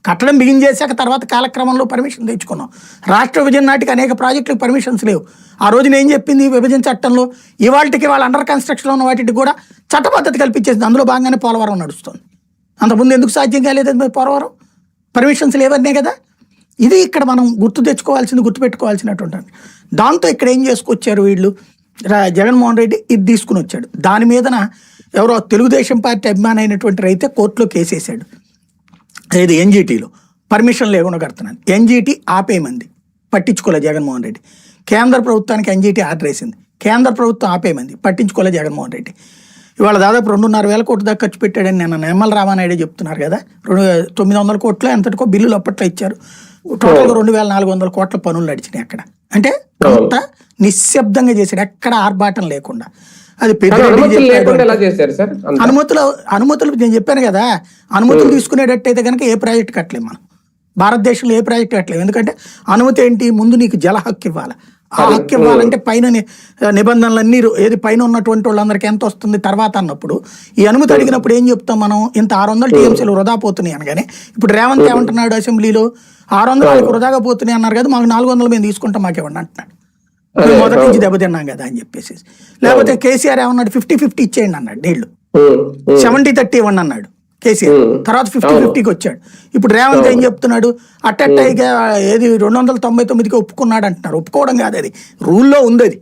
కట్టడం బిగిన్ చేశాక తర్వాత కాలక్రమంలో పర్మిషన్ తెచ్చుకున్నాం. రాష్ట్ర విభజన నాటికి అనేక ప్రాజెక్టులకు పర్మిషన్స్ లేవు. ఆ రోజున ఏం చెప్పింది విభజన చట్టంలో, ఇవాళకి వాళ్ళ అండర్ కన్స్ట్రక్షన్లో ఉన్న వాటికి కూడా చట్టపద్ధతి కల్పించేసింది. అందులో భాగంగానే పోలవరం నడుస్తుంది. అంతకుముందు ఎందుకు సాధ్యం కాలేదు పోలవరం? పర్మిషన్స్ లేవన్నే కదా. ఇది ఇక్కడ మనం గుర్తుపెట్టుకోవాల్సినటువంటి. దాంతో ఇక్కడ ఏం చేసుకొచ్చారు వీళ్ళు, జగన్మోహన్ రెడ్డి ఇది తీసుకుని వచ్చాడు. దాని మీదన ఎవరో తెలుగుదేశం పార్టీ అభిమాని అయినటువంటి రైతే కోర్టులో కేసేసాడు. ఏది ఎన్జీటీలో పర్మిషన్ లేకుండా కడుతున్నాను. ఎన్జీటీ ఆపేయమంది, పట్టించుకోలే జగన్మోహన్ రెడ్డి. కేంద్ర ప్రభుత్వానికి ఎన్జీటీ ఆర్డర్ వేసింది, కేంద్ర ప్రభుత్వం ఆపేయమంది, పట్టించుకోలే జగన్మోహన్ రెడ్డి. ఇవాళ దాదాపు 2,500 కోట్ల దాకా ఖర్చు పెట్టాడని నిన్న నిమ్మల రామానాయుడే చెప్తున్నారు కదా. 900 కోట్లు ఎంతటికో బిల్లులు అప్పట్లో ఇచ్చారు. టోటల్గా 2,400 కోట్ల పనులు నడిచినాయి అక్కడ. అంటే అంత నిశ్శబ్దంగా చేశాడు, ఎక్కడ ఆర్భాటం లేకుండా. అది అనుమతులు నేను చెప్పాను కదా, అనుమతులు తీసుకునేటట్టయితే కనుక ఏ ప్రాజెక్ట్ కట్టలేము మనం, భారతదేశంలో ఏ ప్రాజెక్ట్ కట్టలేము. ఎందుకంటే అనుమతి ఏంటి, ముందు నీకు జల హక్కు ఇవ్వాలి. ఆ హక్కు ఇవ్వాలంటే పైన నిబంధనలన్నీ ఏది పైన ఉన్నటువంటి వాళ్ళందరికీ ఎంత వస్తుంది తర్వాత అన్నప్పుడు, ఈ అనుమతి అడిగినప్పుడు ఏం చెప్తాం మనం, ఇంత 600 టీఎంసీలు వృధా పోతున్నాయి అనగానే, ఇప్పుడు రేవంత్ ఏమంటున్నాడు అసెంబ్లీలో, 600 వాళ్ళకి వృధాగా పోతున్నాయి అన్నారు కదా, మాకు 400 మేము తీసుకుంటాం మాకేమన్నా అంటున్నాడు. మేము మొదటి నుంచి దెబ్బతిన్నాం కదా అని చెప్పేసి. లేకపోతే కేసీఆర్ ఏమన్నాడు, 50-50 ఇచ్చేయండి అన్నాడు, నీళ్లు 70-30 ఇవ్వండి అన్నాడు కేసీఆర్. తర్వాత 50-50కి వచ్చాడు. ఇప్పుడు రేవంత్ ఏం చెప్తున్నాడు, అట్టట్టయిగా ఏది 299కి ఒప్పుకున్నాడు అంటున్నారు. ఒప్పుకోవడం కాదు, అది రూల్లో ఉంది. అది